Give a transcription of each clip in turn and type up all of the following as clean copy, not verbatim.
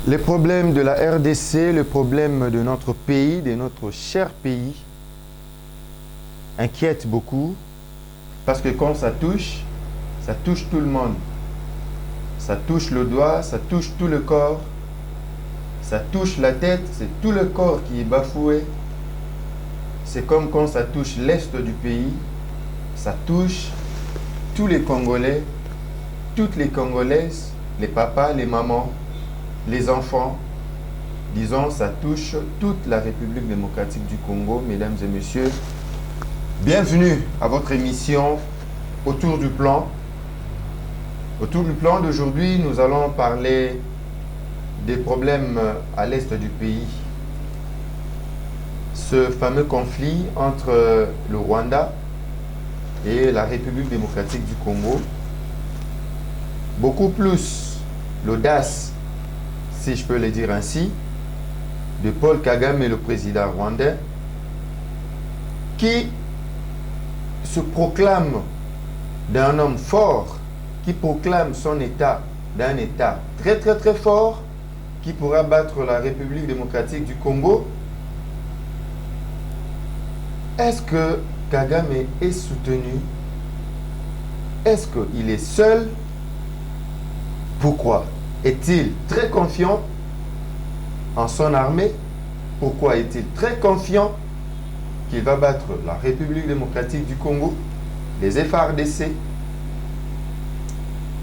Les problèmes de la RDC, le problème de notre pays, de notre cher pays, inquiètent beaucoup parce que quand ça touche tout le monde. Ça touche le doigt, ça touche tout le corps, ça touche la tête, c'est tout le corps qui est bafoué. C'est comme quand ça touche l'est du pays, ça touche tous les Congolais, toutes les Congolaises, les papas, les mamans, les enfants. Disons, ça touche toute la République démocratique du Congo, mesdames et messieurs. Bienvenue à votre émission Autour du plan. Autour du plan d'aujourd'hui, nous allons parler des problèmes à l'est du pays. Ce fameux conflit entre le Rwanda et la République démocratique du Congo. Beaucoup plus l'audace, si je peux le dire ainsi, de Paul Kagame, le président rwandais, qui se proclame d'un homme fort, qui proclame son État d'un État très très très fort, qui pourra battre la République démocratique du Congo. Est-ce que Kagame est soutenu? Est-ce qu'il est seul? Pourquoi? Est-il très confiant en son armée? Pourquoi est-il très confiant qu'il va battre la République démocratique du Congo, les FARDC?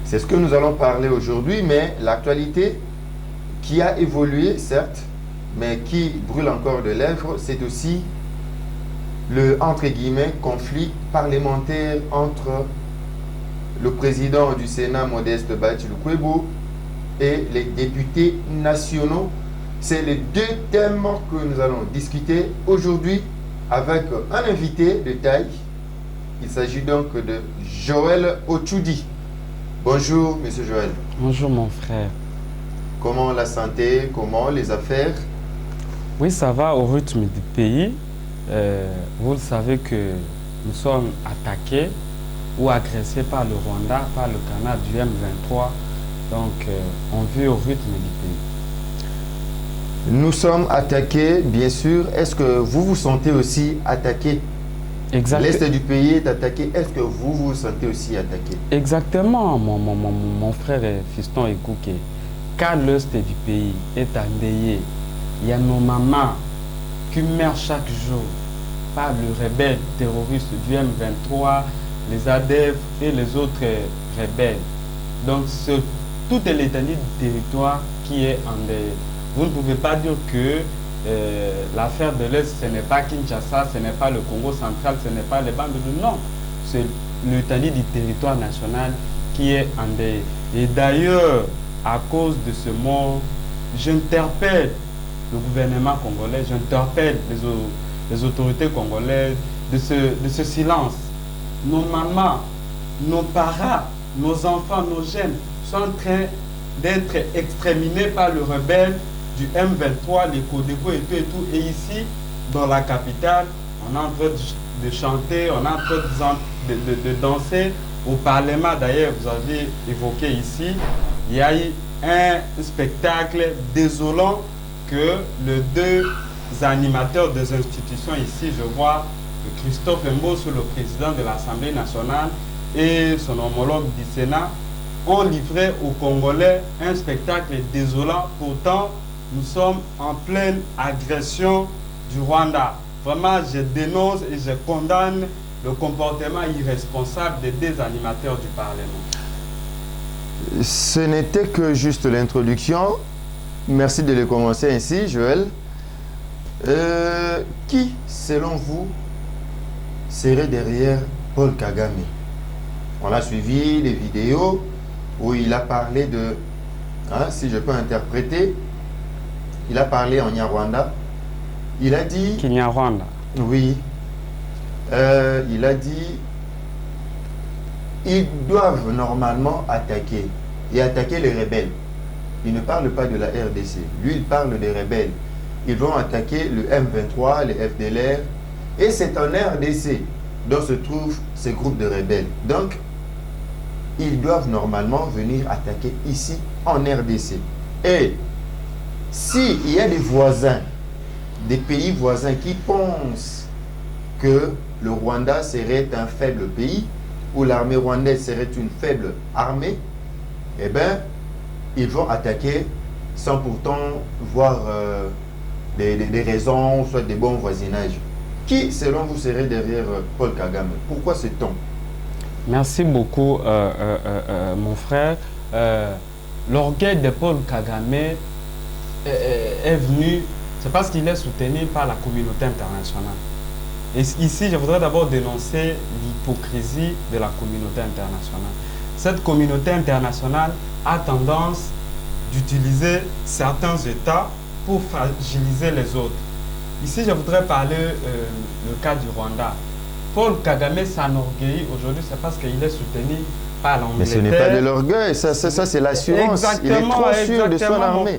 C'est ce que nous allons parler aujourd'hui, mais l'actualité qui a évolué, certes, mais qui brûle encore de lèvres, c'est aussi le, entre guillemets, conflit parlementaire entre le président du Sénat, Modeste Bachilukwebo, et les députés nationaux. C'est les deux thèmes que nous allons discuter aujourd'hui avec un invité de taille. Il s'agit donc de Joël Ochoudi. Bonjour, monsieur Joël. Bonjour, mon frère. Comment la santé, comment les affaires? Oui, ça va au rythme du pays. Vous le savez que nous sommes attaqués ou agressés par le Rwanda, par le canal du M23. Donc, on vit au rythme du pays. Nous sommes attaqués, bien sûr. Est-ce que vous vous sentez aussi attaqué? L'Est du pays est attaqué. Est-ce que vous vous sentez aussi attaqué? Exactement, mon frère et fiston Ekouké. Car l'Est du pays est endeuillé, il y a nos mamans qui meurent chaque jour par le rebelle terroriste du M23, les ADF et les autres rebelles. Donc, c'est toute l'étendue du territoire qui est endeuillé. Vous ne pouvez pas dire que l'affaire de l'Est, ce n'est pas Kinshasa, ce n'est pas le Congo central, ce n'est pas les bandes de non. C'est l'étendue du territoire national qui est endeuillé. Et d'ailleurs, à cause de ce mot, j'interpelle le gouvernement congolais, j'interpelle les autorités congolaises de ce silence. Nos mamans, nos parents, nos enfants, nos jeunes sont en train d'être exterminés par le rebelle du M23, les Codeco et tout. Et ici, dans la capitale, on est en train de chanter, on est en train de danser. Au Parlement, d'ailleurs, vous avez évoqué ici, il y a eu un spectacle désolant que les deux animateurs des institutions ici, je vois Christophe Mbos, le président de l'Assemblée nationale, et son homologue du Sénat, ont livré aux Congolais un spectacle désolant. Pourtant, nous sommes en pleine agression du Rwanda. Vraiment, je dénonce et je condamne le comportement irresponsable des deux animateurs du Parlement. Ce n'était que juste l'introduction. Merci de le commencer ainsi, Joël. Qui, selon vous, serait derrière Paul Kagame? On a suivi les vidéos où il a parlé de, si je peux interpréter, il a parlé en Nyarwanda. Il a dit... Kinyarwanda. Oui. Il a dit... Ils doivent normalement attaquer et attaquer les rebelles. Il ne parle pas de la RDC. Lui, il parle des rebelles. Ils vont attaquer le M23, les FDLR. Et c'est en RDC dont se trouvent ces groupes de rebelles. Donc, ils doivent normalement venir attaquer ici en RDC. Et s'il y a des voisins, des pays voisins qui pensent que le Rwanda serait un faible pays, ou l'armée rwandaise serait une faible armée, eh bien, ils vont attaquer sans pourtant voir des raisons, soit des bons voisinages. Qui, selon vous, serait derrière Paul Kagame? Pourquoi c'est-on? Merci beaucoup, mon frère. L'orgueil de Paul Kagame est venu, c'est parce qu'il est soutenu par la communauté internationale. Et ici, je voudrais d'abord dénoncer l'hypocrisie de la communauté internationale. Cette communauté internationale a tendance d'utiliser certains États pour fragiliser les autres. Ici, je voudrais parler le cas du Rwanda. Paul Kagame s'enorgueillit aujourd'hui, c'est parce qu'il est soutenu par l'Angleterre. Mais ce n'est pas de l'orgueil, ça c'est l'assurance. Il est trop sûr de son armée.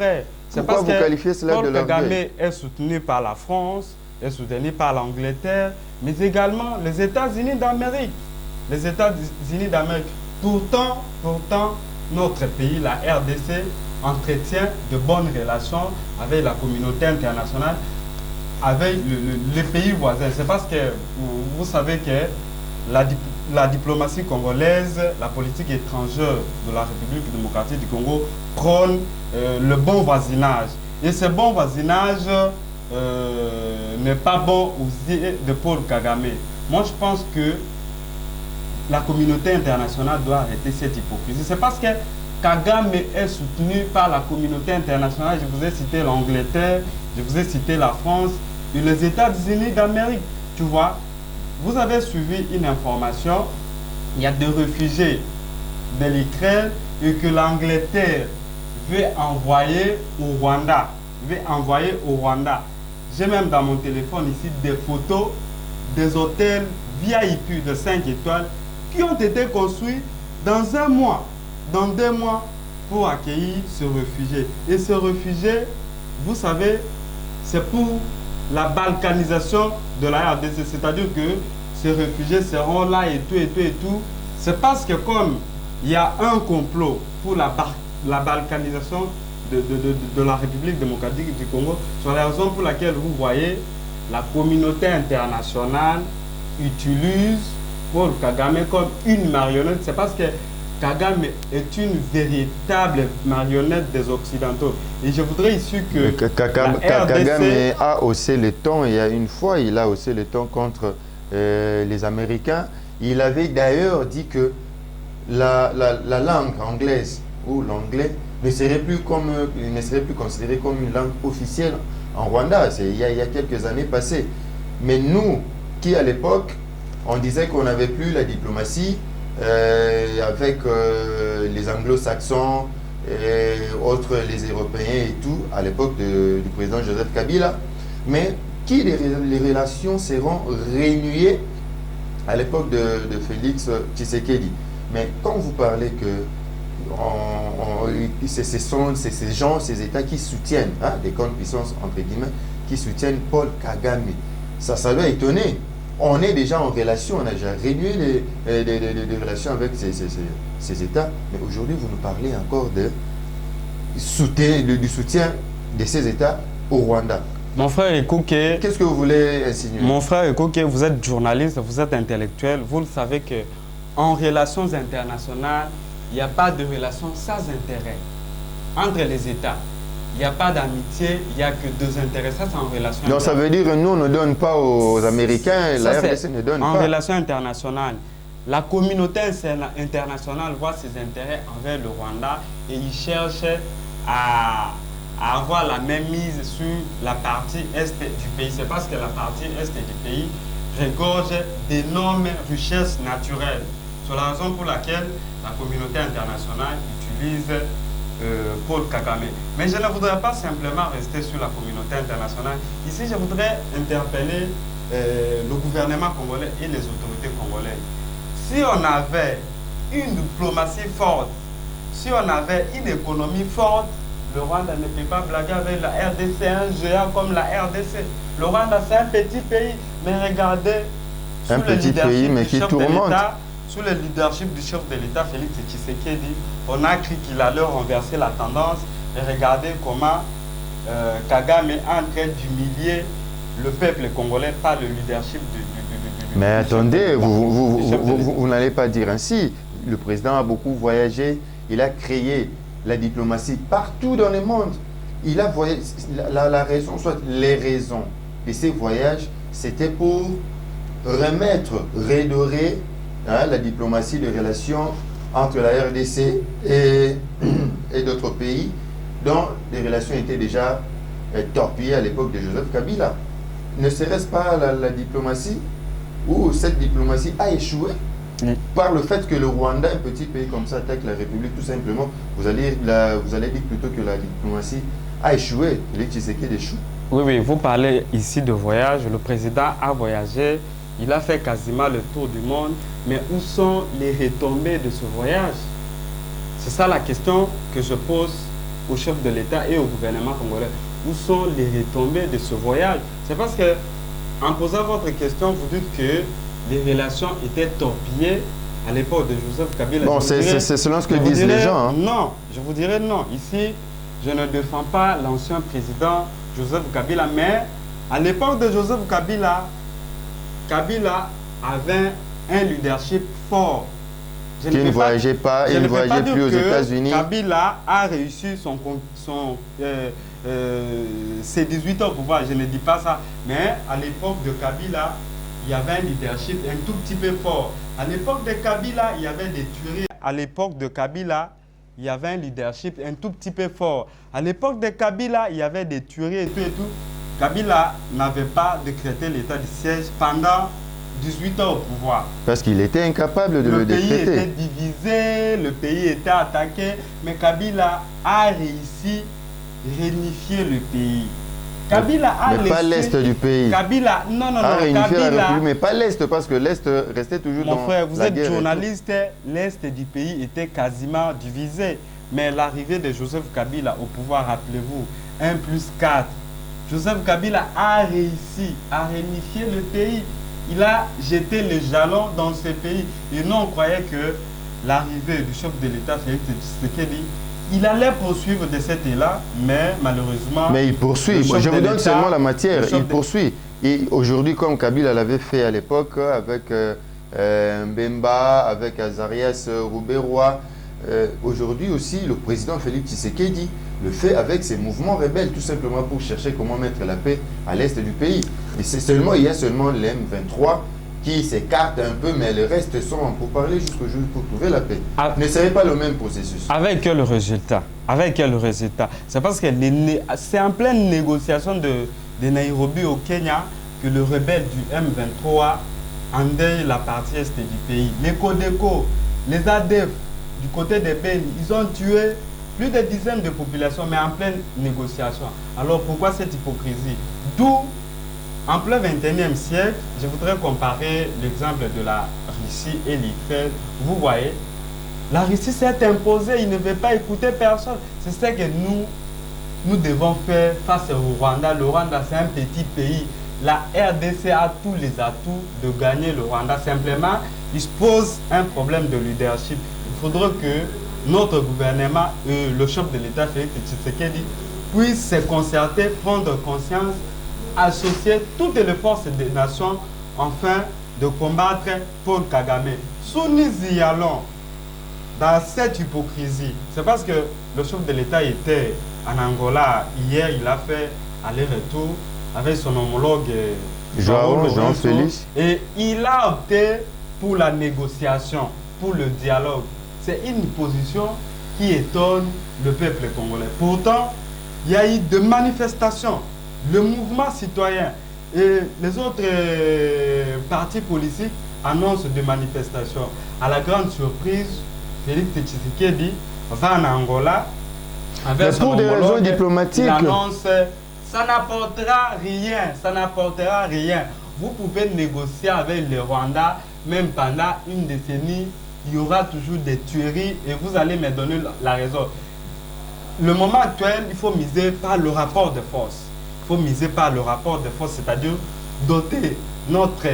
Pourquoi vous qualifiez cela de l'orgueil? Paul Kagame est soutenu par la France, est soutenu par l'Angleterre, mais également les États-Unis d'Amérique. Les États-Unis d'Amérique. Pourtant, notre pays, la RDC, entretient de bonnes relations avec la communauté internationale, avec les pays voisins. C'est parce que vous savez que la diplomatie congolaise, la politique étrangère de la République démocratique du Congo prône le bon voisinage. Et ce bon voisinage n'est pas bon aux yeux de Paul Kagame. Moi, je pense que la communauté internationale doit arrêter cette hypocrisie. C'est parce que Kagame est soutenu par la communauté internationale. Je vous ai cité l'Angleterre, je vous ai cité la France et les États-Unis d'Amérique. Tu vois, vous avez suivi une information, il y a des réfugiés de l'Ukraine et que l'Angleterre veut envoyer au Rwanda. J'ai même dans mon téléphone ici des photos des hôtels VIP de 5 étoiles qui ont été construits dans 1 mois, dans 2 mois pour accueillir ces réfugiés. Et ces réfugiés, vous savez, c'est pour la balkanisation de la RDC, c'est-à-dire que ces réfugiés seront là et tout. C'est parce que comme il y a un complot pour la balkanisation de la République démocratique du Congo, c'est la raison pour laquelle vous voyez la communauté internationale utilise Paul Kagame comme une marionnette. C'est parce que Kagame est une véritable marionnette des Occidentaux. Et je voudrais ici que Kagame a haussé le ton. Il y a une fois, il a haussé le ton contre les Américains. Il avait d'ailleurs dit que la langue anglaise ou l'anglais ne serait plus considéré comme une langue officielle en Rwanda. Il y a quelques années passées. Mais nous, qui à l'époque, on disait qu'on n'avait plus la diplomatie avec les anglo-saxons et autres, les Européens et tout, à l'époque du président Joseph Kabila, mais qui les relations seront renouées à l'époque de Félix Tshisekedi. Mais quand vous parlez que ce sont ces gens, ces États qui soutiennent, des grandes puissances entre guillemets, qui soutiennent Paul Kagame, ça doit étonner. On est déjà en relation, on a déjà renoué les relations avec ces États, mais aujourd'hui vous nous parlez encore du soutien de ces États au Rwanda. Mon frère Ekouké, qu'est-ce que vous voulez insinuer? Mon frère Ekouké, vous êtes journaliste, vous êtes intellectuel, vous le savez que en relations internationales, il n'y a pas de relation sans intérêt entre les États. Il n'y a pas d'amitié, il n'y a que 2 intérêts. Ça, c'est en relation internationale. Donc, ça veut dire que nous, on ne donne pas aux Américains, et la RDC ne donne pas. En relation internationale, la communauté internationale voit ses intérêts envers le Rwanda et il cherche à avoir la même mise sur la partie est du pays. C'est parce que la partie est du pays regorge d'énormes richesses naturelles. C'est la raison pour laquelle la communauté internationale utilise Paul Kagame. Mais je ne voudrais pas simplement rester sur la communauté internationale. Ici, je voudrais interpeller le gouvernement congolais et les autorités congolaises. Si on avait une diplomatie forte, si on avait une économie forte, le Rwanda ne peut pas blaguer avec la RDC, un géant comme la RDC. Le Rwanda, c'est un petit pays, mais regardez, un petit pays, mais qui tourmente. Sous le leadership du chef de l'État, Félix Tshisekedi, on a cru qu'il allait renverser la tendance et regardez comment Kagame est en train d'humilier le peuple congolais par le leadership Mais attendez, vous vous n'allez pas dire ainsi. Le président a beaucoup voyagé, il a créé la diplomatie partout dans le monde. Il a voyagé, la raison, soit les raisons de ces voyages, c'était pour redorer la diplomatie de relations entre la RDC et d'autres pays dont les relations étaient déjà torpillées à l'époque de Joseph Kabila. Ne serait-ce pas la diplomatie où cette diplomatie a échoué par le fait que le Rwanda, un petit pays comme ça, attaque la République, tout simplement. Vous allez dire plutôt que la diplomatie a échoué, les Tshisekedi échoue. Oui, oui, vous parlez ici de voyage. Le président a voyagé, il a fait quasiment le tour du monde. Mais où sont les retombées de ce voyage? C'est ça la question que je pose au chef de l'État et au gouvernement congolais. Où sont les retombées de ce voyage? C'est parce que, en posant votre question, vous dites que les relations étaient torpillées à l'époque de Joseph Kabila. Bon, c'est selon ce que disent les gens. Hein. Non, je vous dirais non. Ici, je ne défends pas l'ancien président Joseph Kabila, mais à l'époque de Joseph Kabila, Kabila avait un leadership fort. Qui ne voyageait pas, il ne voyageait plus aux États-Unis. Kabila a réussi ses 18 ans au pouvoir, je ne dis pas ça, mais à l'époque de Kabila, il y avait un leadership un tout petit peu fort. À l'époque de Kabila, il y avait des tueries. À l'époque de Kabila, il y avait un leadership un tout petit peu fort. À l'époque de Kabila, il y avait des tueries et tout et tout. Kabila n'avait pas décrété l'état de siège pendant 18 ans au pouvoir. Parce qu'il était incapable de le décréter. Le pays était divisé, le pays était attaqué, mais Kabila a réussi à réunifier le pays. Kabila a mais pas l'Est du pays. Kabila, non, a réunifié la République, mais pas l'Est, parce que l'Est restait toujours dans la guerre. Mon frère, vous êtes journaliste, l'Est du pays était quasiment divisé. Mais l'arrivée de Joseph Kabila au pouvoir, rappelez-vous, 1+4, Joseph Kabila a réussi à réunifier le pays. Il a jeté les jalons dans ce pays. Et nous, on croyait que l'arrivée du chef de l'État, Félix Tshisekedi, il allait poursuivre de cet élan, mais malheureusement... Mais il poursuit. Je vous donne seulement la matière. Il poursuit. Et aujourd'hui, comme Kabila l'avait fait à l'époque, avec Mbemba, avec Azarias Rouberois, aujourd'hui aussi, le président Félix Tshisekedi le fait avec ses mouvements rebelles, tout simplement pour chercher comment mettre la paix à l'est du pays. Et c'est seulement, il y a seulement les M23 qui s'écartent un peu, mais le reste sont pour parler jusqu'au jour pour trouver la paix. Ne serait pas le même processus. Avec quel résultat? Avec quel résultat? C'est parce que c'est en pleine négociation de Nairobi au Kenya que le rebelle du M23 endeuille la partie est du pays. Les Codeco, les ADF, du côté des Beni, ils ont tué plus de dizaines de populations, mais en pleine négociation. Alors pourquoi cette hypocrisie? D'où, en plein 21e siècle, je voudrais comparer l'exemple de la Russie et l'Ukraine. Vous voyez, la Russie s'est imposée, il ne veut pas écouter personne. C'est ce que nous devons faire face au Rwanda. Le Rwanda, c'est un petit pays. La RDC a tous les atouts de gagner le Rwanda. Simplement, il se pose un problème de leadership. Il faudrait que notre gouvernement et le chef de l'État, Félix Tshisekedi, puissent se concerter, prendre conscience, associer toutes les forces des nations afin de combattre Paul Kagame. Si nous y allons dans cette hypocrisie, c'est parce que le chef de l'État était en Angola hier, il a fait aller-retour avec son homologue João Félix, et il a opté pour la négociation, pour le dialogue. C'est une position qui étonne le peuple congolais. Pourtant, il y a eu des manifestations, le mouvement citoyen et les autres partis politiques annoncent des manifestations. À la grande surprise, Félix Tshisekedi va en Angola avec son pour des homologue, raisons diplomatiques. il annonce ça n'apportera rien, ça n'apportera rien. Vous pouvez négocier avec le Rwanda, même pendant une décennie, il y aura toujours des tueries et vous allez me donner la raison. Le moment actuel, il faut miser par le rapport de force. Il faut miser par le rapport de force, c'est-à-dire doter notre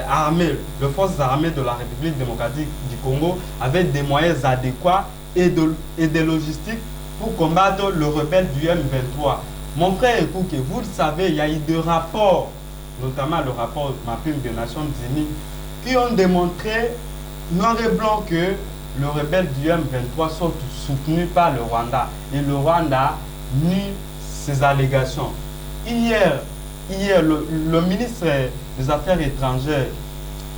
armée, les forces armées de la République démocratique du Congo avec des moyens adéquats et de logistique pour combattre le rebelle du M23. Mon frère Ekouké, vous le savez, il y a eu des rapports, notamment le rapport MAPIM des Nations Unies, qui ont démontré noir et blanc que le rebelle du M23 sont soutenus par le Rwanda. Et le Rwanda nie ces allégations. Hier le ministre des Affaires étrangères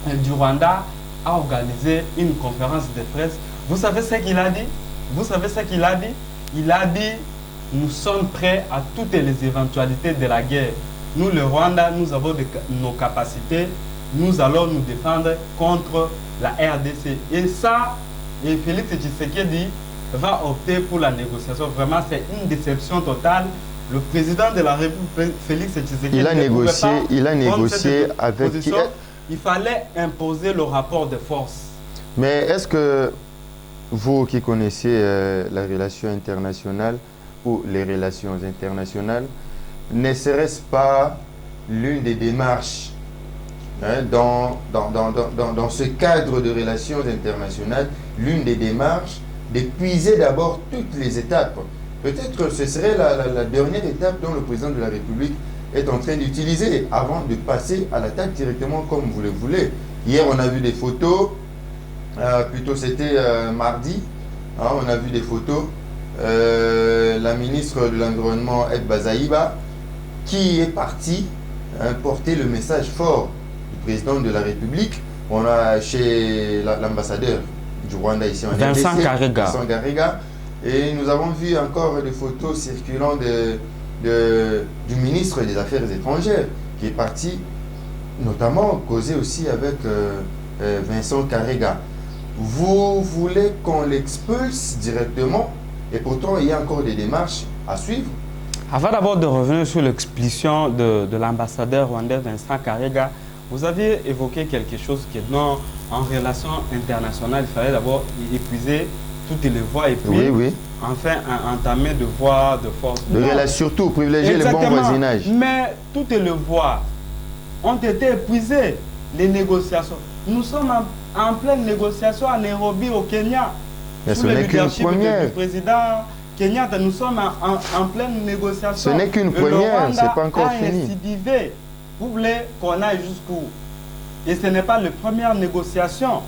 du Rwanda a organisé une conférence de presse. Vous savez ce qu'il a dit? Vous savez ce qu'il a dit? Il a dit, nous sommes prêts à toutes les éventualités de la guerre. Nous, le Rwanda, nous avons nos capacités. Nous allons nous défendre contre la RDC. Et ça, et Félix Tshisekedi va opter pour la négociation. Vraiment, c'est une déception totale. Le président de la République, Félix Tshisekedi, il a négocié avec qui? Il fallait imposer le rapport de force. Mais est-ce que vous qui connaissez la relation internationale ou les relations internationales, ne serait-ce pas l'une des démarches dans ce cadre de relations internationales, l'une des démarches d'épuiser d'abord toutes les étapes? Peut-être que ce serait la dernière étape dont le président de la République est en train d'utiliser avant de passer à l'attaque directement comme vous le voulez. Hier, on a vu des photos, plutôt c'était mardi, on a vu des photos, la ministre de l'Environnement, Ed Bazaïba, qui est partie porter le message fort du président de la République. On a chez l'ambassadeur du Rwanda ici en Vincent RDC, Karega. Vincent Karega. Et nous avons vu encore des photos circulant du ministre des Affaires étrangères qui est parti notamment causer aussi avec Vincent Karega. Vous voulez qu'on l'expulse directement et pourtant il y a encore des démarches à suivre? Avant d'abord de revenir sur l'expulsion de l'ambassadeur rwandais Vincent Karega, vous avez évoqué quelque chose qui est en relation internationale. Il fallait d'abord épuiser toutes les voies et puis enfin entamer de voies de force. Surtout privilégier le bon voisinage. Mais toutes les voies ont été épuisées. Les négociations. Nous sommes en pleine négociation à Nairobi au Kenya. Mais ce n'est qu'une première. Du président Kenyatta, nous sommes en pleine négociation. Ce n'est qu'une première, ce n'est pas encore fini. Récidivé. Vous voulez qu'on aille jusqu'où? Et ce n'est pas la première négociation.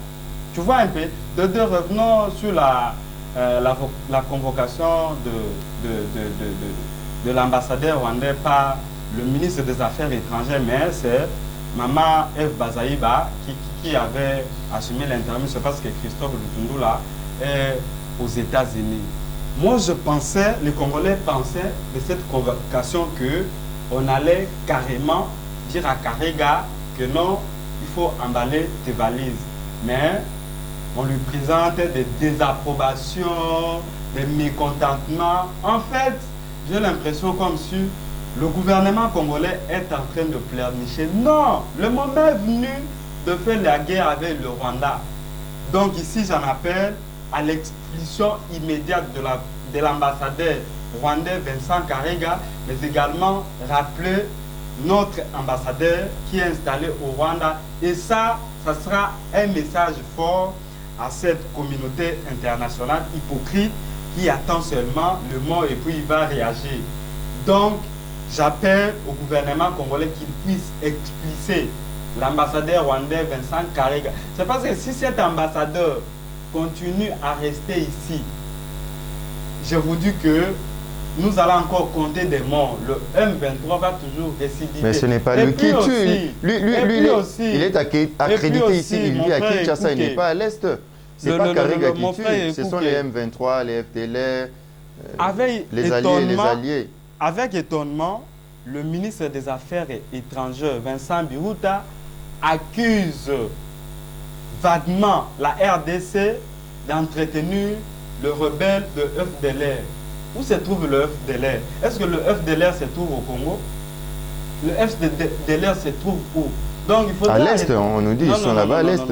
Tu vois un peu. De revenons sur la convocation de l'ambassadeur rwandais par le ministre des Affaires étrangères, mais c'est Maman Eve Bazaïba qui avait assumé l'interview. C'est parce que Christophe Lutundula est aux États-Unis. Moi, je pensais, les Congolais pensaient de cette convocation qu'on allait carrément dire à Karega que non, il faut emballer tes valises. Mais on lui présente des désapprobations, des mécontentements. En fait, j'ai l'impression comme si le gouvernement congolais est en train de pleurnicher. Non, le moment est venu de faire la guerre avec le Rwanda. Donc ici, j'en appelle à l'expulsion immédiate de l'ambassadeur rwandais Vincent Karega, mais également rappeler notre ambassadeur qui est installé au Rwanda. Et ça sera un message fort à cette communauté internationale hypocrite qui attend seulement le mot et puis il va réagir. Donc, j'appelle au gouvernement congolais qu'il puisse expulser l'ambassadeur rwandais Vincent Karega. C'est parce que si cet ambassadeur continue à rester ici, je vous dis que nous allons encore compter des morts. Le M23 va toujours récidiver. Mais ce n'est pas lui qui tue. Lui, il est accrédité ici. Il vit à Kinshasa, il n'est pas à l'Est. Ce n'est pas Karega qui tue. Ce sont les M23, les FDLR, les alliés. Avec étonnement, le ministre des Affaires étrangères, Vincent Biruta, accuse vaguement la RDC d'entretenir le rebelle de FDLR. Où se trouve le FDLR? Est-ce que le FDLR se trouve au Congo? Le FDLR se trouve où? Donc, il faut à l'Est, on nous dit, ils sont là-bas à l'Est.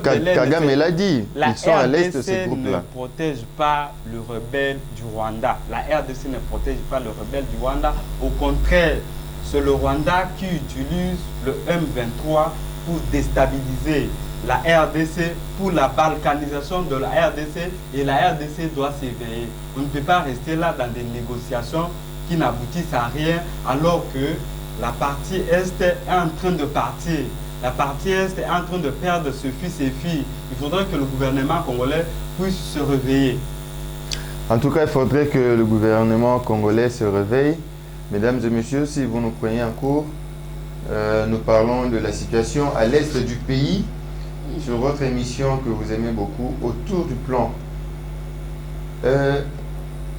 Kagame l'a dit, ils sont à l'Est, ces groupes-là. La RDC ne protège pas le rebelle du Rwanda. La RDC ne protège pas le rebelle du Rwanda. Au contraire, c'est le Rwanda qui utilise le M23 pour déstabiliser la RDC, pour la balkanisation de la RDC, et la RDC doit s'éveiller. On ne peut pas rester là dans des négociations qui n'aboutissent à rien, alors que la partie Est est en train de partir. La partie Est est en train de perdre ses fils et filles. Il faudrait que le gouvernement congolais puisse se réveiller. En tout cas, il faudrait que le gouvernement congolais se réveille. Mesdames et messieurs, si vous nous prenez en cours, nous parlons de la situation à l'est du pays sur votre émission que vous aimez beaucoup, Autour du plan.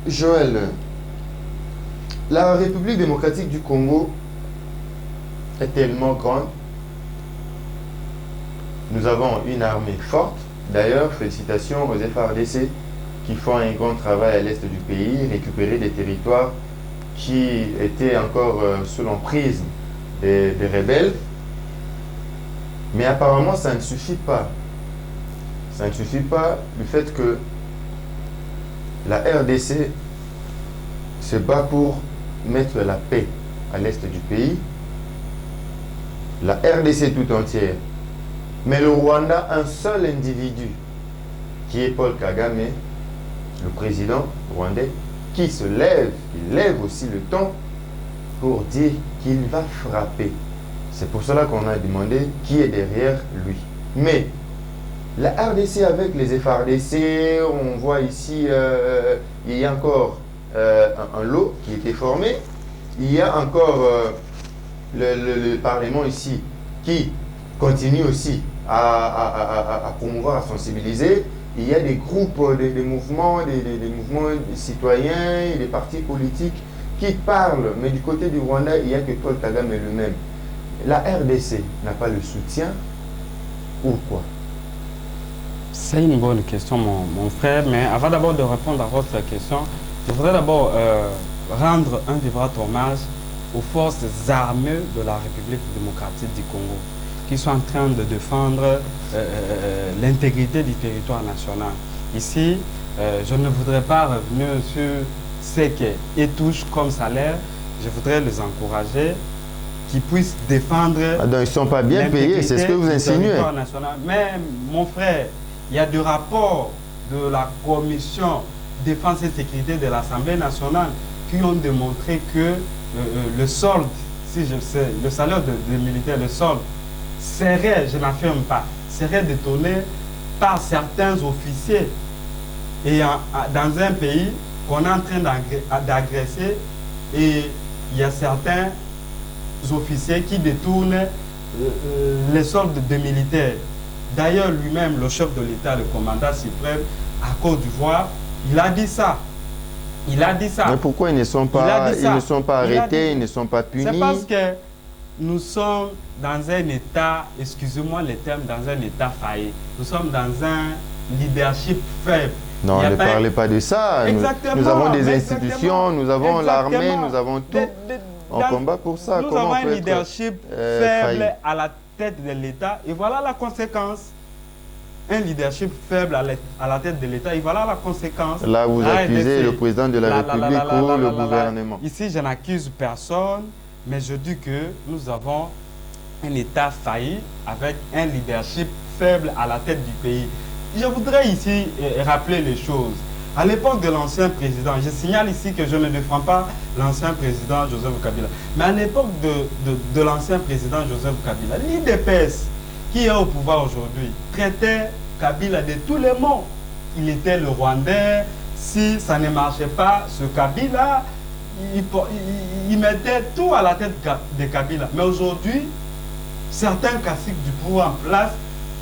Joël, la République démocratique du Congo est tellement grande. Nous avons une armée forte. D'ailleurs, félicitations aux FARDC qui font un grand travail à l'est du pays, récupérer des territoires qui étaient encore sous l'emprise des rebelles. Mais apparemment, ça ne suffit pas. Ça ne suffit pas du fait que la RDC se bat pour mettre la paix à l'est du pays. La RDC tout entière. Mais le Rwanda, un seul individu, qui est Paul Kagame, le président rwandais, qui se lève, il lève aussi le ton pour dire qu'il va frapper. C'est pour cela qu'on a demandé qui est derrière lui. Mais la RDC avec les FARDC, on voit ici, il y a encore un lot qui a été formé. Il y a encore le Parlement ici qui continue aussi à promouvoir, à sensibiliser. Il y a des groupes, des mouvements, des mouvements citoyens, et des partis politiques qui parlent. Mais du côté du Rwanda, il n'y a que Paul Kagame lui-même. La RDC n'a pas le soutien ou quoi? C'est une bonne question, mon frère. Mais avant d'abord de répondre à votre question, je voudrais d'abord rendre un vibrant hommage aux forces armées de la République démocratique du Congo, qui sont en train de défendre l'intégrité du territoire national. Ici, je ne voudrais pas revenir sur ce qu'ils touchent comme salaire. Je voudrais les encourager, qu'ils puissent défendre... Ah, donc ils ne sont pas bien payés, c'est ce que vous insinuez. Mais mon frère, il y a des rapports de la commission défense et sécurité de l'Assemblée nationale qui ont démontré que le solde, si je sais, le salaire des militaires, le solde, serait, je n'affirme pas, serait détourné par certains officiers. Et dans un pays qu'on est en train d'agresser, et il y a certains officiers qui détournent les soldes des militaires. D'ailleurs, lui-même, le chef de l'État, le commandant suprême à Côte d'Ivoire, il a dit ça. Il a dit ça. Mais pourquoi ils ne sont pas arrêtés, ils ne sont pas punis? C'est parce que nous sommes dans un État, excusez-moi le terme, dans un État failli. Nous sommes dans un leadership faible. Non, ne parlez pas de ça. Nous avons des institutions, nous avons l'armée, nous avons tout. On combat pour ça. Nous avons un leadership faible à la tête de l'État et voilà la conséquence. Un leadership faible à la tête de l'État et voilà la conséquence. Là, vous accusez le président de la République ou le gouvernement. Ici, je n'accuse personne, mais je dis que nous avons un État failli avec un leadership faible à la tête du pays. Je voudrais ici rappeler les choses. À l'époque de l'ancien président, je signale ici que je ne défends pas l'ancien président Joseph Kabila, mais à l'époque de l'ancien président Joseph Kabila, l'IDPS, qui est au pouvoir aujourd'hui, traitait Kabila de tous les mots. Il était le Rwandais. Si ça ne marchait pas, ce Kabila, il mettait tout à la tête de Kabila. Mais aujourd'hui, certains caciques du pouvoir en place,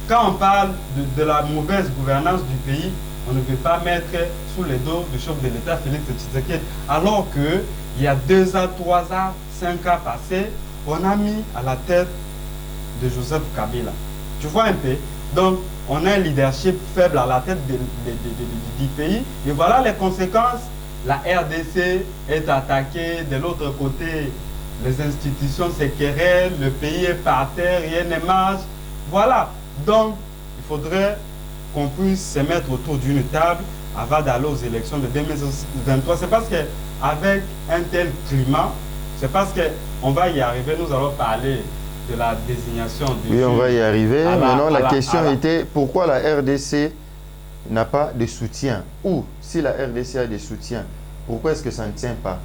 quand on parle de la mauvaise gouvernance du pays, on ne peut pas mettre sous les dos du chef de l'État, Félix Tshisekedi. Alors qu'il y a 2 ans, 3 ans, 5 ans passés, on a mis à la tête de Joseph Kabila. Tu vois un peu? Donc, on a un leadership faible à la tête du pays. Et voilà les conséquences. La RDC est attaquée. De l'autre côté, les institutions se querellent. Le pays est par terre. Rien ne marche. Voilà. Donc, il faudrait qu'on puisse se mettre autour d'une table avant d'aller aux élections de 2023. C'est parce qu'avec un tel climat, c'est parce qu'on va y arriver. Nous allons parler de la désignation du... Oui, on va y arriver. Maintenant, la question était pourquoi la RDC n'a pas de soutien? Ou si la RDC a des soutiens, pourquoi est-ce que ça ne tient pas?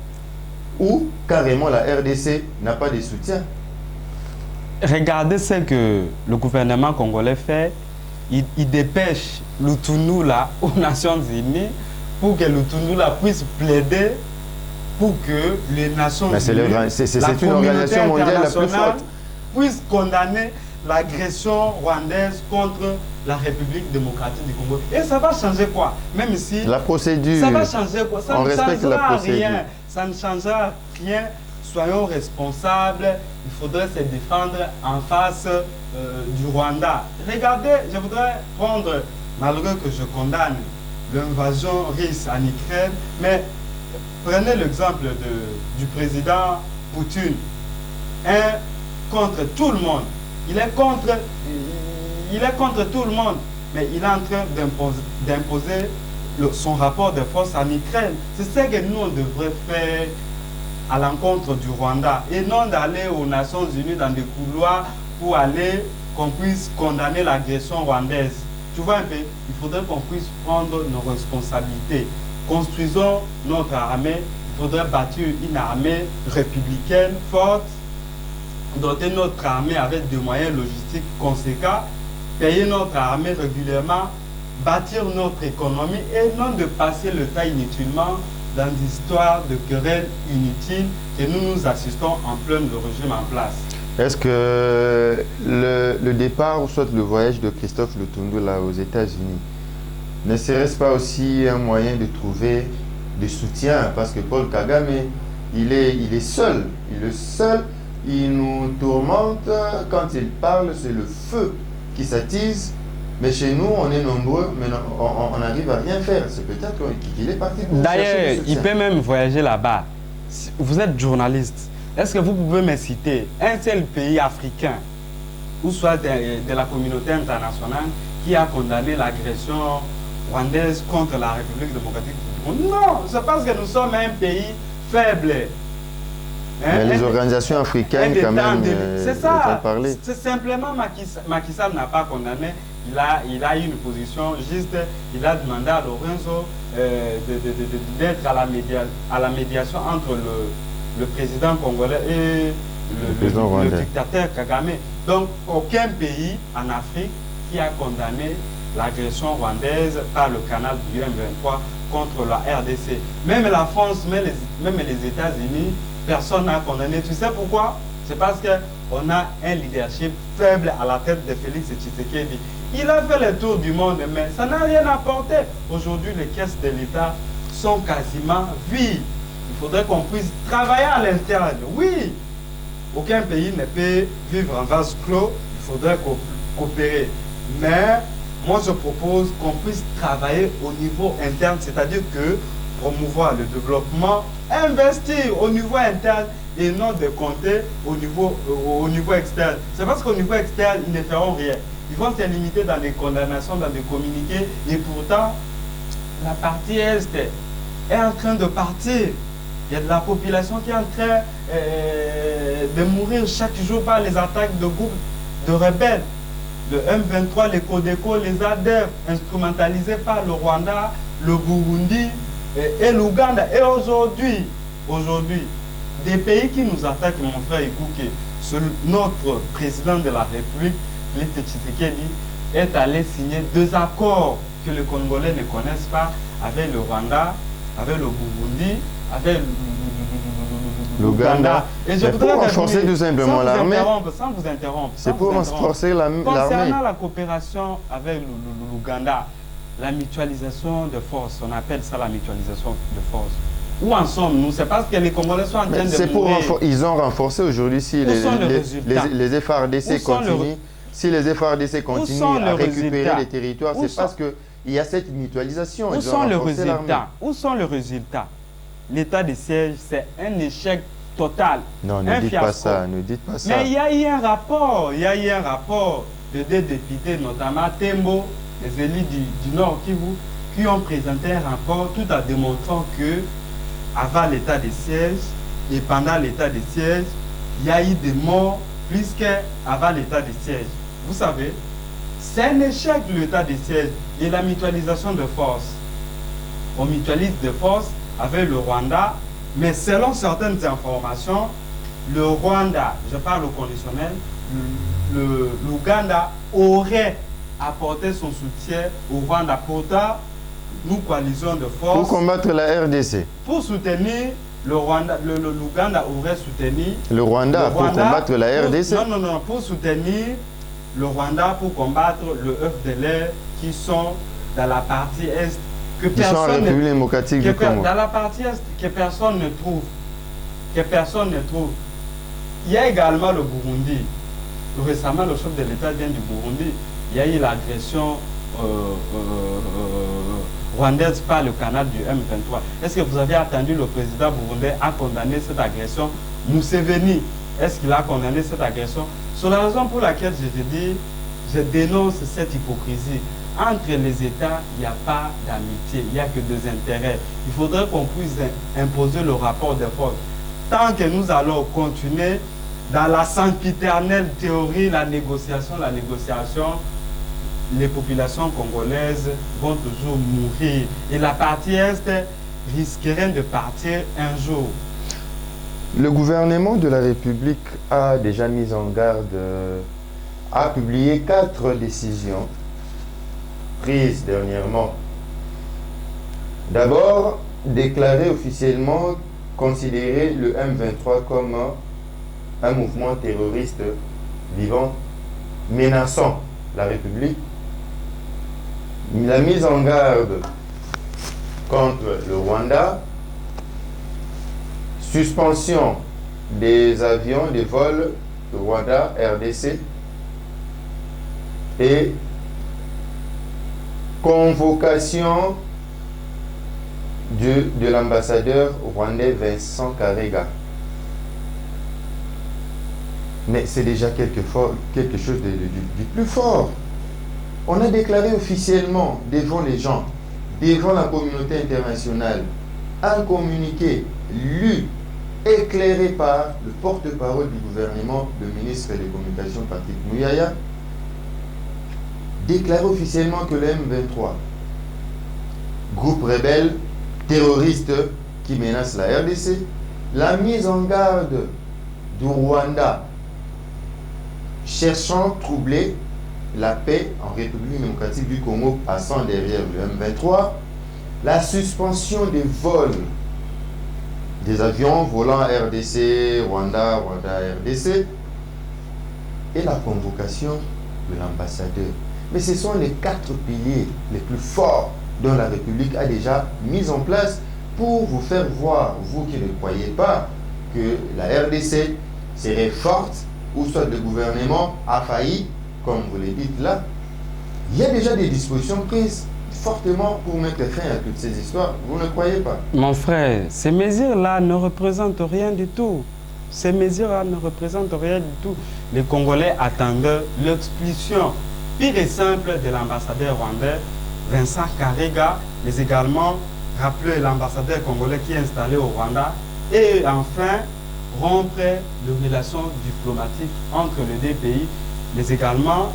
ou carrément la RDC n'a pas de soutien. Regardez ce que le gouvernement congolais fait. Il dépêche Lutundu là aux Nations Unies pour que Lutundu là puisse plaider pour que les Nations Unies, c'est une organisation mondiale la plus forte, puisse condamner l'agression rwandaise contre la République démocratique du Congo. Et ça va changer quoi? Même si la procédure, ça va changer quoi? Ça on ne respecte la changera procédure. rien. Ça ne changera rien. Soyons responsables. Il faudrait se défendre en face du Rwanda. Regardez, je voudrais prendre, malgré que je condamne l'invasion russe en Ukraine, mais prenez l'exemple du président Poutine. Un contre tout le monde. Il est contre tout le monde, mais il est en train d'imposer son rapport de force en Ukraine. C'est ce que nous, on devrait faire à l'encontre du Rwanda et non d'aller aux Nations Unies dans des couloirs pour aller qu'on puisse condamner l'agression rwandaise. Tu vois un peu, il faudrait qu'on puisse prendre nos responsabilités. Construisons notre armée. Il faudrait bâtir une armée républicaine forte, doter notre armée avec des moyens logistiques conséquents, payer notre armée régulièrement, bâtir notre économie et non de passer le temps inutilement dans des histoires de querelles inutiles que nous assistons en plein le régime en place. Est-ce que le départ ou soit le voyage de Christophe Lutundu là aux États-Unis ne serait-ce pas aussi un moyen de trouver du soutien? Parce que Paul Kagame, il est seul. Il est seul. Il nous tourmente. Quand il parle, c'est le feu qui s'attise. Mais chez nous, on est nombreux, mais on n'arrive à rien faire. C'est peut-être qu'il est parti pour chercher D'ailleurs, du soutien. il peut même voyager là-bas. Vous êtes journaliste. Est-ce que vous pouvez me citer un seul pays africain, ou soit de la communauté internationale, qui a condamné l'agression rwandaise contre la République démocratique du Congo? Non, c'est parce que nous sommes un pays faible. Mais les organisations africaines, quand même, c'est ça. parler. C'est simplement Macky Sall n'a pas condamné. Il a eu une position juste. Il a demandé à Lorenzo d'être à la médiation entre le président congolais et le dictateur Kagame. Donc, aucun pays en Afrique qui a condamné l'agression rwandaise par le canal du M23 contre la RDC. Même la France, même les États-Unis, personne n'a condamné. Tu sais pourquoi? C'est parce qu'on a un leadership faible à la tête de Félix Tshisekedi. Il a fait le tour du monde, mais ça n'a rien apporté. Aujourd'hui, les caisses de l'État sont quasiment vides. Il faudrait qu'on puisse travailler à l'interne. Oui, aucun pays ne peut vivre en vase clos. Il faudrait coopérer. Mais moi, je propose qu'on puisse travailler au niveau interne, c'est-à-dire que promouvoir le développement, investir au niveau interne et non de compter au niveau externe. C'est parce qu'au niveau externe, ils ne feront rien. Ils vont se limiter dans des condamnations, dans des communiqués. Et pourtant, la partie Est est en train de partir. Il y a de la population qui est en train de mourir chaque jour par les attaques de groupes de rebelles. Le M23, les Codeco, les ADF, instrumentalisés par le Rwanda, le Burundi et l'Ouganda. Et aujourd'hui, des pays qui nous attaquent, mon frère Igouké, notre président de la République, Félix Tshisekedi, est allé signer 2 accords que les Congolais ne connaissent pas avec le Rwanda, avec le Burundi, avec l'Ouganda. Et je voudrais pour renforcer tout simplement l'armée. Sans vous interrompre. C'est pour renforcer l'armée. Concernant la coopération avec l'Ouganda, la mutualisation de force, on appelle ça la mutualisation de force. Où en sommes-nous? C'est parce que les Congolais sont en train de mourir. Ils ont renforcé aujourd'hui si les FARDC continuent. Si les FARDC continuent à récupérer les territoires, c'est parce qu'il y a cette mutualisation. Où sont les résultats? Où sont les résultats? L'état de siège, c'est un échec total. Non, ne dites pas ça, ne dites pas ça. Mais il y a eu un rapport, de 2 députés, notamment Tembo, les élus du Nord Kivu, qui ont présenté un rapport tout en démontrant que avant l'état de siège et pendant l'état de siège, il y a eu des morts plus qu'avant l'état de siège. Vous savez, c'est un échec l'état de siège et la mutualisation de force. On mutualise de force avec le Rwanda Mais selon certaines informations, le Rwanda, je parle au conditionnel, l'Ouganda aurait apporté son soutien au Rwanda. Pourtant, nous, coalition de force... Pour combattre la RDC. Pour soutenir le Rwanda, l'Ouganda aurait soutenu... Le Rwanda pour combattre la RDC. Non, pour soutenir le Rwanda, pour combattre le FDLR qui sont dans la partie Est, que qui sont en République démocratique du Congo. Dans la partie Est, que personne ne trouve. Que personne ne trouve. Il y a également le Burundi. Récemment, le chef de l'État vient du Burundi. Il y a eu l'agression rwandaise par le canal du M23. Est-ce que vous avez attendu le président burundais à condamner cette agression? Museveni, est-ce qu'il a condamné cette agression? C'est la raison pour laquelle je te dis, je dénonce cette hypocrisie. Entre les États, il n'y a pas d'amitié, il n'y a que des intérêts. Il faudrait qu'on puisse imposer le rapport de force. Tant que nous allons continuer dans la sempiternelle théorie, la négociation, les populations congolaises vont toujours mourir. Et la partie Est risquerait de partir un jour. Le gouvernement de la République a déjà mis en garde, a publié 4 décisions prises dernièrement. D'abord, déclarer officiellement considérer le M23 comme un mouvement terroriste vivant, menaçant la République. La mise en garde contre le Rwanda, suspension des avions, des vols Rwanda, RDC et convocation de l'ambassadeur rwandais Vincent Karega. Mais c'est déjà quelque chose du plus fort. On a déclaré officiellement devant les gens, devant la communauté internationale, un communiqué lu, éclairé par le porte-parole du gouvernement, le ministre des Communications, Patrick Muyaya, déclaré officiellement que le M23, groupe rebelle, terroriste qui menace la RDC, la mise en garde du Rwanda, cherchant à troubler la paix en République démocratique du Congo, passant derrière le M23, la suspension des vols des avions volant RDC, Rwanda, RDC, et la convocation de l'ambassadeur. Mais ce sont les 4 piliers les plus forts dont la République a déjà mis en place pour vous faire voir, vous qui ne croyez pas que la RDC serait forte, ou soit le gouvernement a failli, comme vous le dites là. Il y a déjà des dispositions prises fortement pour mettre fin à toutes ces histoires. Vous ne croyez pas? Mon frère, ces mesures-là ne représentent rien du tout. Ces mesures-là ne représentent rien du tout. Les Congolais attendent l'expulsion pure et simple de l'ambassadeur rwandais, Vincent Karega, mais également rappeler l'ambassadeur congolais qui est installé au Rwanda, et enfin rompre les relations diplomatiques entre les deux pays, mais également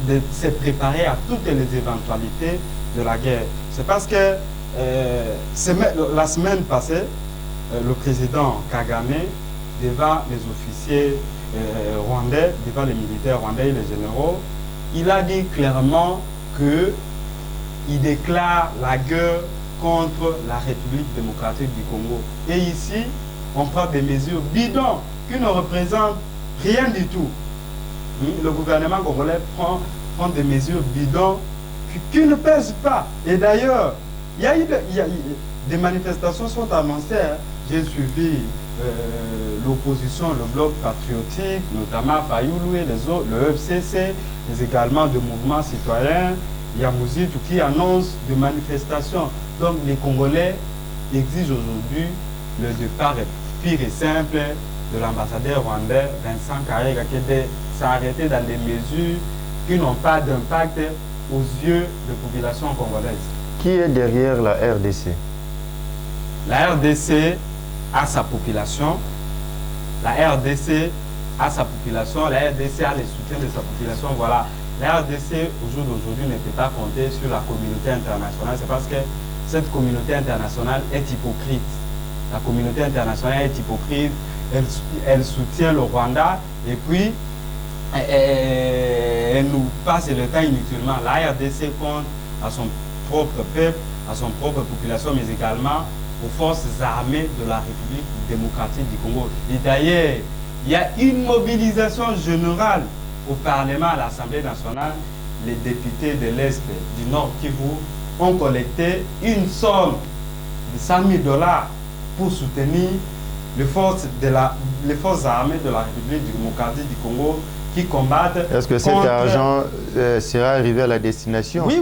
de se préparer à toutes les éventualités de la guerre. C'est parce que la semaine passée, le président Kagame, devant les officiers rwandais, devant les militaires rwandais et les généraux, il a dit clairement qu'il déclare la guerre contre la République démocratique du Congo. Et ici, on prend des mesures bidons qui ne représentent rien du tout. Le gouvernement congolais prend des mesures bidons qui ne pèsent pas. Et d'ailleurs, des manifestations sont annoncées. J'ai suivi l'opposition, le bloc patriotique, notamment Fayoulou et les autres, le FCC, mais également de mouvements citoyens, Yamouzi, qui annoncent des manifestations. Donc les Congolais exigent aujourd'hui le départ pur et simple de l'ambassadeur rwandais Vincent Karega, qui est s'arrêter dans des mesures qui n'ont pas d'impact aux yeux des populations congolaises. Qui est derrière la RDC? La RDC a sa population. La RDC a sa population. La RDC a les soutiens de sa population. Voilà. La RDC, au jour d'aujourd'hui, ne peut pas compter sur la communauté internationale. C'est parce que cette communauté internationale est hypocrite. la communauté internationale est hypocrite, elle soutient le Rwanda et puis elle nous passe le temps inutilement. La RDC compte à son propre peuple, à son propre population, mais également aux forces armées de la République démocratique du Congo. Et d'ailleurs, il y a une mobilisation générale au Parlement, à l'Assemblée nationale. Les députés de l'Est, du Nord Kivu, ont collecté une somme de 100 000 $ pour soutenir les forces armées de la République démocratique du Congo qui combattent. Est-ce que cet argent sera arrivé à la destination? Oui.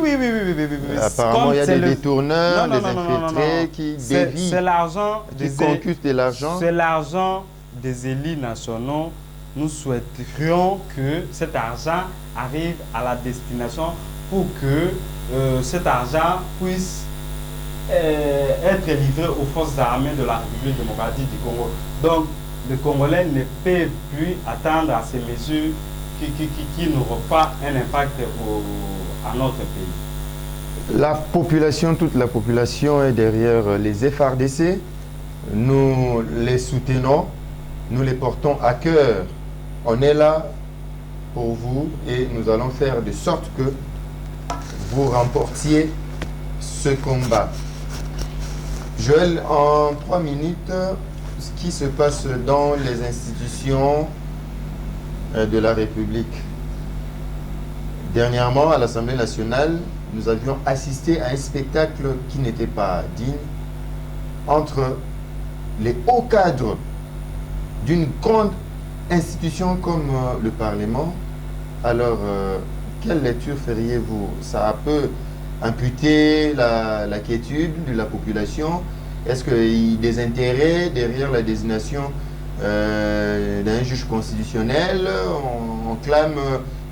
Apparemment, il y a des détourneurs, des infiltrés qui dévient. C'est l'argent qui concusent de l'argent. C'est l'argent des élus nationaux. Nous souhaiterions que cet argent arrive à la destination pour que cet argent puisse être livré aux forces armées de la République démocratique du Congo. Donc, le Congolais ne peut plus attendre à ces mesures qui n'auront pas un impact à notre pays. La population, toute la population est derrière les FARDC. Nous les soutenons, nous les portons à cœur. On est là pour vous et nous allons faire de sorte que vous remportiez ce combat. Joël, en 3 minutes, ce qui se passe dans les institutions de la République. Dernièrement, à l'Assemblée nationale, nous avions assisté à un spectacle qui n'était pas digne entre les hauts cadres d'une grande institution comme le Parlement. Alors, quelle lecture feriez-vous? Ça peut imputer la quiétude de la population. Est-ce qu'il y a des intérêts derrière la désignation d'un juge constitutionnel? On clame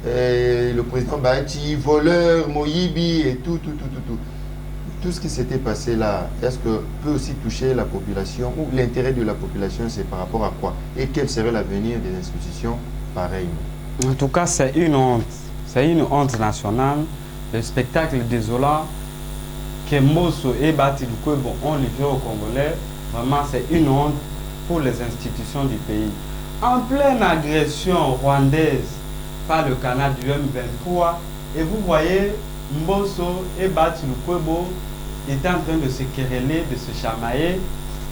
le président Bati, voleur, Moyibi et tout. Tout ce qui s'était passé là, est-ce que peut aussi toucher la population ou l'intérêt de la population, c'est par rapport à quoi? Et quel serait l'avenir des institutions pareilles? En tout cas, c'est une honte. C'est une honte nationale. Le spectacle désolant que Mosso et Bati Lukwebo ont livré aux Congolais, vraiment, c'est une honte pour les institutions du pays. En pleine agression rwandaise par le canal du M23, et vous voyez Mosso et Bati Lukwebo étaient en train de se quereller, de se chamailler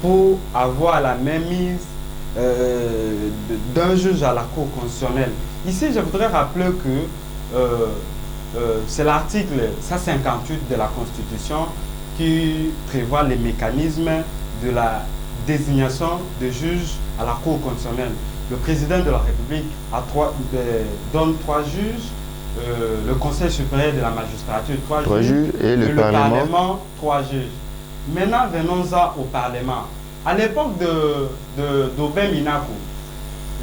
pour avoir la mainmise d'un juge à la Cour constitutionnelle. Ici, je voudrais rappeler que c'est l'article 158 de la Constitution qui prévoit les mécanismes de la désignation de juges à la Cour constitutionnelle. Le président de la République donne 3 juges, le Conseil supérieur de la magistrature 3 juges, et le Parlement 3 juges. Maintenant, venons-en au Parlement. À l'époque d'Aubin Minaku,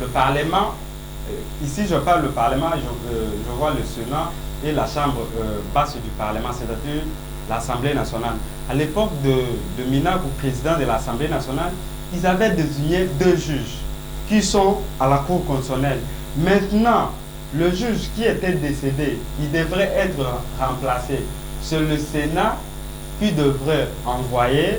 le Parlement, ici je parle du Parlement, je vois le Sénat et la Chambre basse du Parlement, c'est-à-dire l'Assemblée nationale. À l'époque de Minaku, président de l'Assemblée nationale, ils avaient désigné 2 juges qui sont à la Cour constitutionnelle. Maintenant, le juge qui était décédé, il devrait être remplacé. C'est le Sénat qui devrait envoyer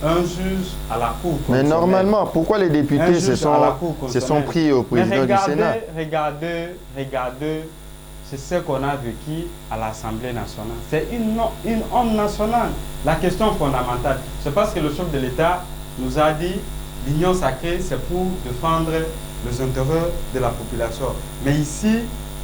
un juge à la Cour constitutionnelle. Mais normalement, pourquoi les députés se sont pris au président du Sénat? Regardez, c'est ce qu'on a vécu à l'Assemblée nationale. C'est une honte nationale. La question fondamentale, c'est parce que le chef de l'État nous a dit l'union sacrée, c'est pour défendre les intérêts de la population. Mais ici,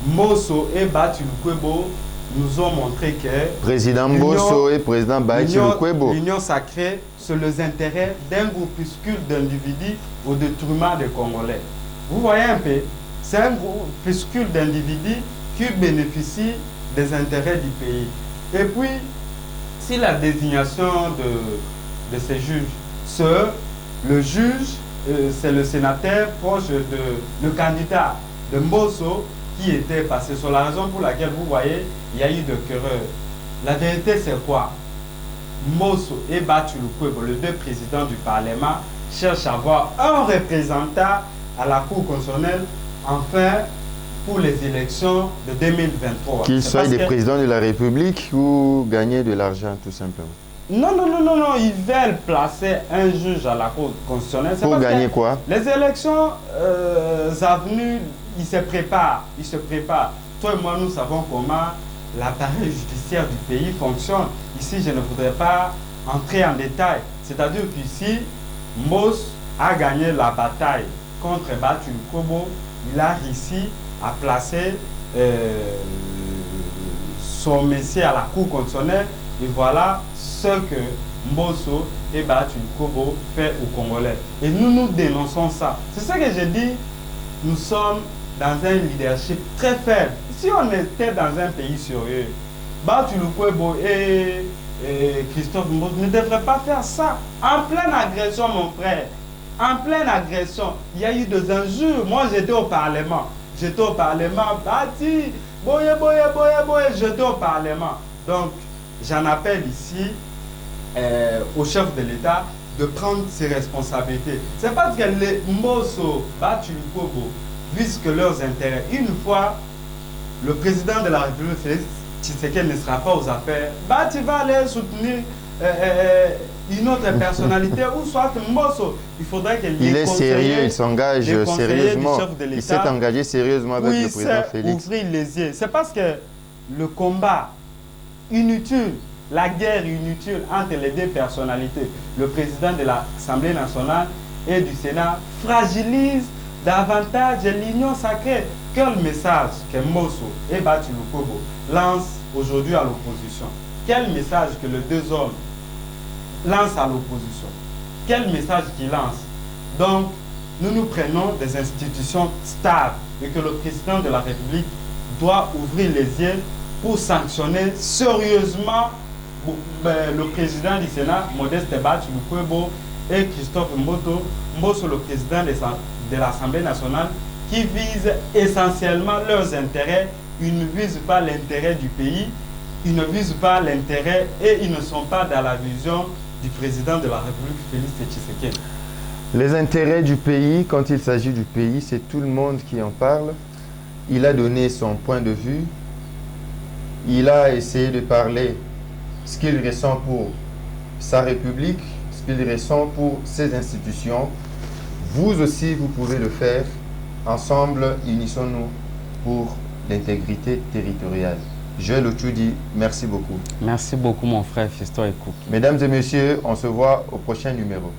Mosso et Bati Lukwebo nous ont montré que président Mosso et président Bati Lukwebo, l'union sacrée, c'est les intérêts d'un groupuscule d'individus au détriment des Congolais. Vous voyez un peu, c'est un groupuscule d'individus qui bénéficient des intérêts du pays. Et puis, si la désignation de ces juges, le juge, c'est le sénateur proche le candidat de Mosso qui était passé. C'est la raison pour laquelle vous voyez, il y a eu de querelles. La vérité, c'est quoi? Mosso et Bati Lukwebo, les 2 présidents du Parlement, cherchent à avoir un représentant à la Cour constitutionnelle, enfin, pour les élections de 2023. Qu'ils soient des présidents de la République ou gagner de l'argent, tout simplement. Non, non, non, non, non, ils veulent placer un juge à la Cour constitutionnelle. Pour gagner quoi? Les élections avenues, ils se préparent, Toi et moi, nous savons comment l'appareil judiciaire du pays fonctionne. Ici, je ne voudrais pas entrer en détail. C'est-à-dire qu'ici, Mbos a gagné la bataille contre Batul Kobo. Il a réussi à placer son messie à la Cour constitutionnelle. Et voilà ce que Mbosso et Batul Kobo fait aux Congolais. Et nous, nous dénonçons ça. C'est ça que j'ai dit. Nous sommes dans un leadership très faible. Si on était dans un pays sérieux, Batul Kobo et Christophe Mbosso ne devraient pas faire ça. En pleine agression, mon frère. En pleine agression. Il y a eu des injures. Moi, j'étais au Parlement. J'étais au Parlement. Bati, boye, j'étais au Parlement. Donc, j'en appelle ici au chef de l'État de prendre ses responsabilités. C'est parce que les Mbosso, Batul Kobo, visent que leurs intérêts. Une fois, le président de la République, Félix Tshisekedi, ne sera pas aux affaires, bah, tu vas aller soutenir une autre personnalité ou soit Mbosso. Il faudrait qu'il est sérieux, il s'engage sérieusement. Il s'est engagé sérieusement avec le président Félix. Ouvrir les yeux. C'est parce que le combat inutile, la guerre inutile entre les deux personnalités, le président de l'Assemblée nationale et du Sénat, fragilise davantage l'union sacrée. Quel message que Mbosso et Batul Kobo lancent aujourd'hui à l'opposition? Quel message que les deux hommes lancent à l'opposition? Quel message qu'ils lancent? Donc, nous prenons des institutions stables et que le président de la République doit ouvrir les yeux pour sanctionner sérieusement le président du Sénat, Modeste Batul Kobo, et Christophe Mbosso, le président de l'Assemblée nationale, qui visent essentiellement leurs intérêts. Ils ne visent pas l'intérêt du pays, ils ne visent pas l'intérêt et ils ne sont pas dans la vision du président de la République, Félix Tshisekedi. Les intérêts du pays, quand il s'agit du pays, c'est tout le monde qui en parle. Il a donné son point de vue. Il a essayé de parler ce qu'il ressent pour sa République, ce qu'il ressent pour ses institutions. Vous aussi, vous pouvez le faire. Ensemble, unissons-nous pour l'intégrité territoriale. Joël Ochoudi, merci beaucoup. Merci beaucoup, mon frère Fiston et Cook. Mesdames et messieurs, on se voit au prochain numéro.